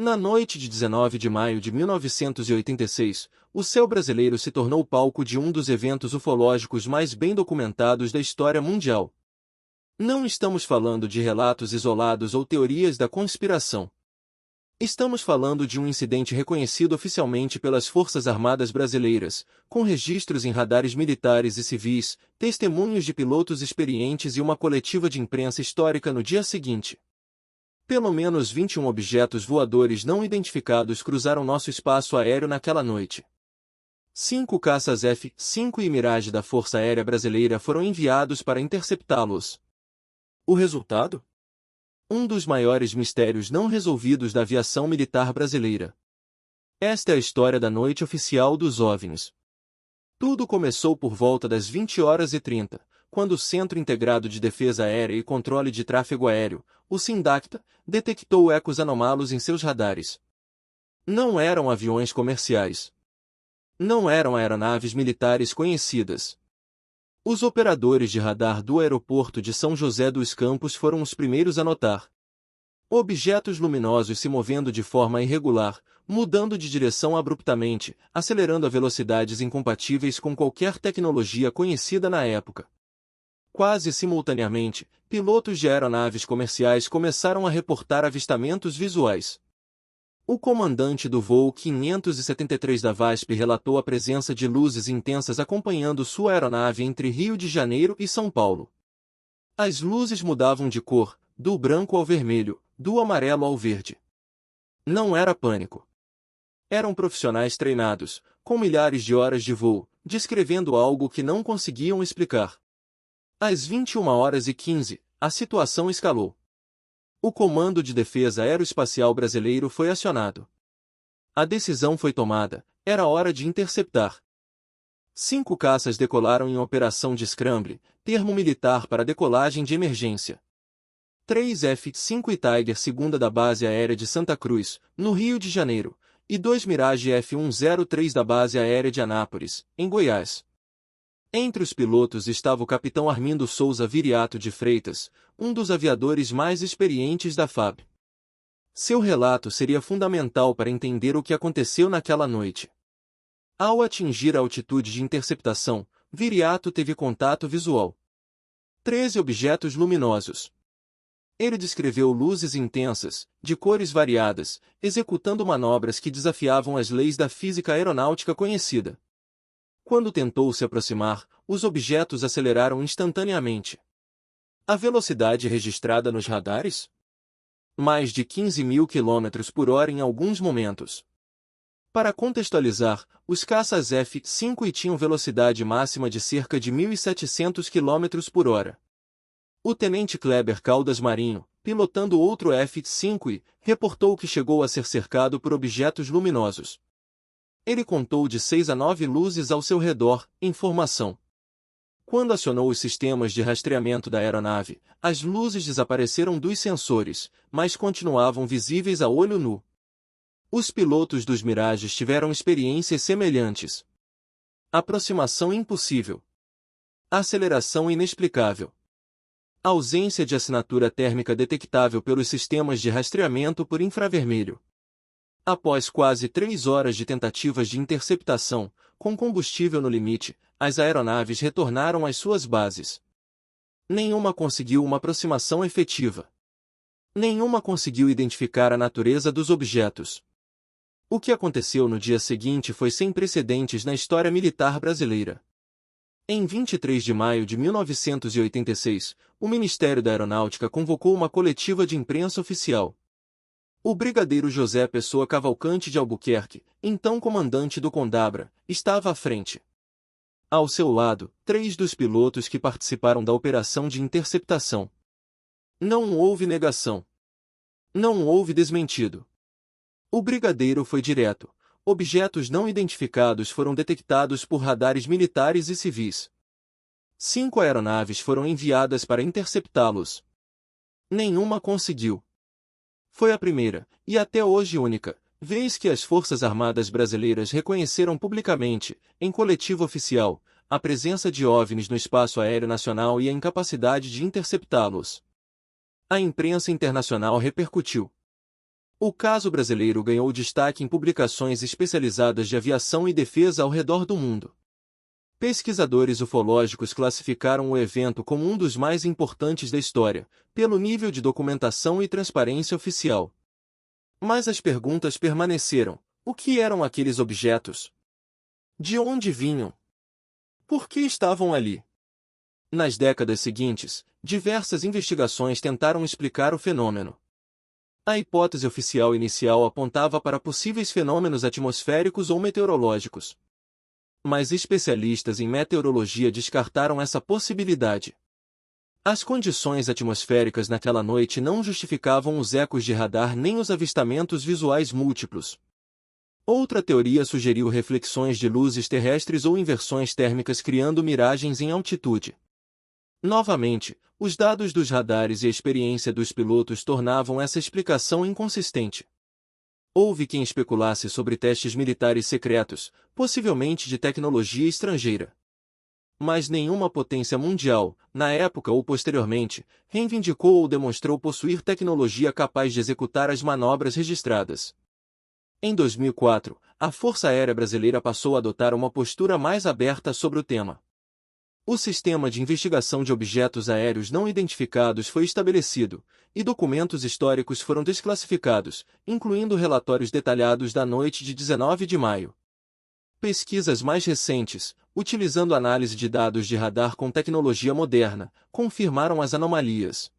Na noite de 19 de maio de 1986, o céu brasileiro se tornou palco de um dos eventos ufológicos mais bem documentados da história mundial. Não estamos falando de relatos isolados ou teorias da conspiração. Estamos falando de um incidente reconhecido oficialmente pelas Forças Armadas Brasileiras, com registros em radares militares e civis, testemunhos de pilotos experientes e uma coletiva de imprensa histórica no dia seguinte. Pelo menos 21 objetos voadores não identificados cruzaram nosso espaço aéreo naquela noite. 5 caças F-5 e Mirage da Força Aérea Brasileira foram enviados para interceptá-los. O resultado? Um dos maiores mistérios não resolvidos da aviação militar brasileira. Esta é a história da noite oficial dos OVNIs. Tudo começou por volta das 20h30, quando o Centro Integrado de Defesa Aérea e Controle de Tráfego Aéreo, o SINDACTA, detectou ecos anômalos em seus radares. Não eram aviões comerciais. Não eram aeronaves militares conhecidas. Os operadores de radar do aeroporto de São José dos Campos foram os primeiros a notar objetos luminosos se movendo de forma irregular, mudando de direção abruptamente, acelerando a velocidades incompatíveis com qualquer tecnologia conhecida na época. Quase simultaneamente, pilotos de aeronaves comerciais começaram a reportar avistamentos visuais. O comandante do voo 573 da VASP relatou a presença de luzes intensas acompanhando sua aeronave entre Rio de Janeiro e São Paulo. As luzes mudavam de cor, do branco ao vermelho, do amarelo ao verde. Não era pânico. Eram profissionais treinados, com milhares de horas de voo, descrevendo algo que não conseguiam explicar. Às 21h15, a situação escalou. O Comando de Defesa Aeroespacial Brasileiro foi acionado. A decisão foi tomada, era hora de interceptar. 5 caças decolaram em operação de scramble, termo militar para decolagem de emergência. 3 F-5 e Tiger II da Base Aérea de Santa Cruz, no Rio de Janeiro, e 2 Mirage F-103 da Base Aérea de Anápolis, em Goiás. Entre os pilotos estava o capitão Armindo Souza Viriato de Freitas, um dos aviadores mais experientes da FAB. Seu relato seria fundamental para entender o que aconteceu naquela noite. Ao atingir a altitude de interceptação, Viriato teve contato visual. 13 objetos luminosos. Ele descreveu luzes intensas, de cores variadas, executando manobras que desafiavam as leis da física aeronáutica conhecida. Quando tentou se aproximar, os objetos aceleraram instantaneamente. A velocidade registrada nos radares? Mais de 15.000 km/h em alguns momentos. Para contextualizar, os caças F-5 tinham velocidade máxima de cerca de 1.700 km/h. O tenente Kleber Caldas Marinho, pilotando outro F-5, reportou que chegou a ser cercado por objetos luminosos. Ele contou de 6 a 9 luzes ao seu redor, em formação. Quando acionou os sistemas de rastreamento da aeronave, as luzes desapareceram dos sensores, mas continuavam visíveis a olho nu. Os pilotos dos Mirages tiveram experiências semelhantes. Aproximação impossível. Aceleração inexplicável. Ausência de assinatura térmica detectável pelos sistemas de rastreamento por infravermelho. Após quase 3 horas de tentativas de interceptação, com combustível no limite, as aeronaves retornaram às suas bases. Nenhuma conseguiu uma aproximação efetiva. Nenhuma conseguiu identificar a natureza dos objetos. O que aconteceu no dia seguinte foi sem precedentes na história militar brasileira. Em 23 de maio de 1986, o Ministério da Aeronáutica convocou uma coletiva de imprensa oficial. O brigadeiro José Pessoa Cavalcante de Albuquerque, então comandante do Condabra, estava à frente. Ao seu lado, 3 dos pilotos que participaram da operação de interceptação. Não houve negação. Não houve desmentido. O brigadeiro foi direto. Objetos não identificados foram detectados por radares militares e civis. 5 aeronaves foram enviadas para interceptá-los. Nenhuma conseguiu. Foi a primeira, e até hoje única, vez que as Forças Armadas Brasileiras reconheceram publicamente, em coletivo oficial, a presença de OVNIs no espaço aéreo nacional e a incapacidade de interceptá-los. A imprensa internacional repercutiu. O caso brasileiro ganhou destaque em publicações especializadas de aviação e defesa ao redor do mundo. Pesquisadores ufológicos classificaram o evento como um dos mais importantes da história, pelo nível de documentação e transparência oficial. Mas as perguntas permaneceram: o que eram aqueles objetos? De onde vinham? Por que estavam ali? Nas décadas seguintes, diversas investigações tentaram explicar o fenômeno. A hipótese oficial inicial apontava para possíveis fenômenos atmosféricos ou meteorológicos. Mas especialistas em meteorologia descartaram essa possibilidade. As condições atmosféricas naquela noite não justificavam os ecos de radar nem os avistamentos visuais múltiplos. Outra teoria sugeriu reflexões de luzes terrestres ou inversões térmicas criando miragens em altitude. Novamente, os dados dos radares e a experiência dos pilotos tornavam essa explicação inconsistente. Houve quem especulasse sobre testes militares secretos, possivelmente de tecnologia estrangeira. Mas nenhuma potência mundial, na época ou posteriormente, reivindicou ou demonstrou possuir tecnologia capaz de executar as manobras registradas. Em 2004, a Força Aérea Brasileira passou a adotar uma postura mais aberta sobre o tema. O Sistema de Investigação de Objetos Aéreos Não Identificados foi estabelecido, e documentos históricos foram desclassificados, incluindo relatórios detalhados da noite de 19 de maio. Pesquisas mais recentes, utilizando análise de dados de radar com tecnologia moderna, confirmaram as anomalias.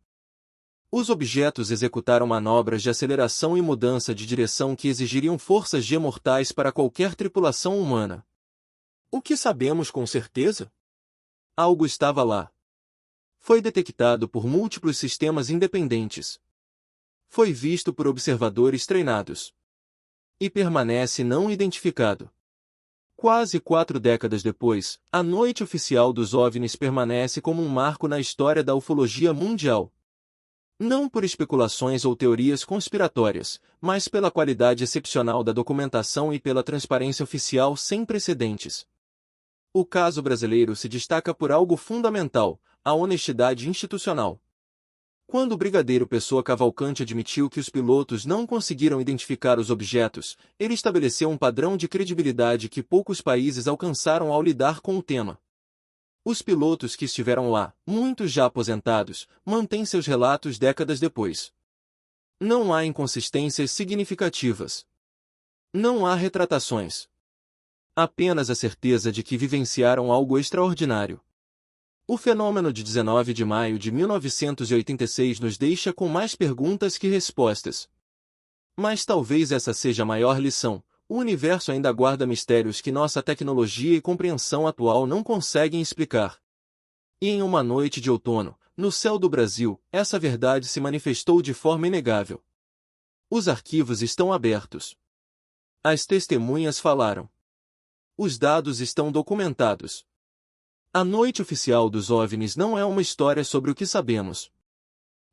Os objetos executaram manobras de aceleração e mudança de direção que exigiriam forças G mortais para qualquer tripulação humana. O que sabemos com certeza? Algo estava lá. Foi detectado por múltiplos sistemas independentes. Foi visto por observadores treinados. E permanece não identificado. Quase 4 décadas depois, a noite oficial dos OVNIs permanece como um marco na história da ufologia mundial. Não por especulações ou teorias conspiratórias, mas pela qualidade excepcional da documentação e pela transparência oficial sem precedentes. O caso brasileiro se destaca por algo fundamental: a honestidade institucional. Quando o brigadeiro Pessoa Cavalcante admitiu que os pilotos não conseguiram identificar os objetos, ele estabeleceu um padrão de credibilidade que poucos países alcançaram ao lidar com o tema. Os pilotos que estiveram lá, muitos já aposentados, mantêm seus relatos décadas depois. Não há inconsistências significativas. Não há retratações. Apenas a certeza de que vivenciaram algo extraordinário. O fenômeno de 19 de maio de 1986 nos deixa com mais perguntas que respostas. Mas talvez essa seja a maior lição: o universo ainda guarda mistérios que nossa tecnologia e compreensão atual não conseguem explicar. E em uma noite de outono, no céu do Brasil, essa verdade se manifestou de forma inegável. Os arquivos estão abertos. As testemunhas falaram. Os dados estão documentados. A noite oficial dos OVNIs não é uma história sobre o que sabemos.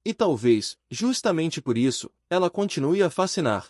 E talvez, justamente por isso, ela continue a fascinar.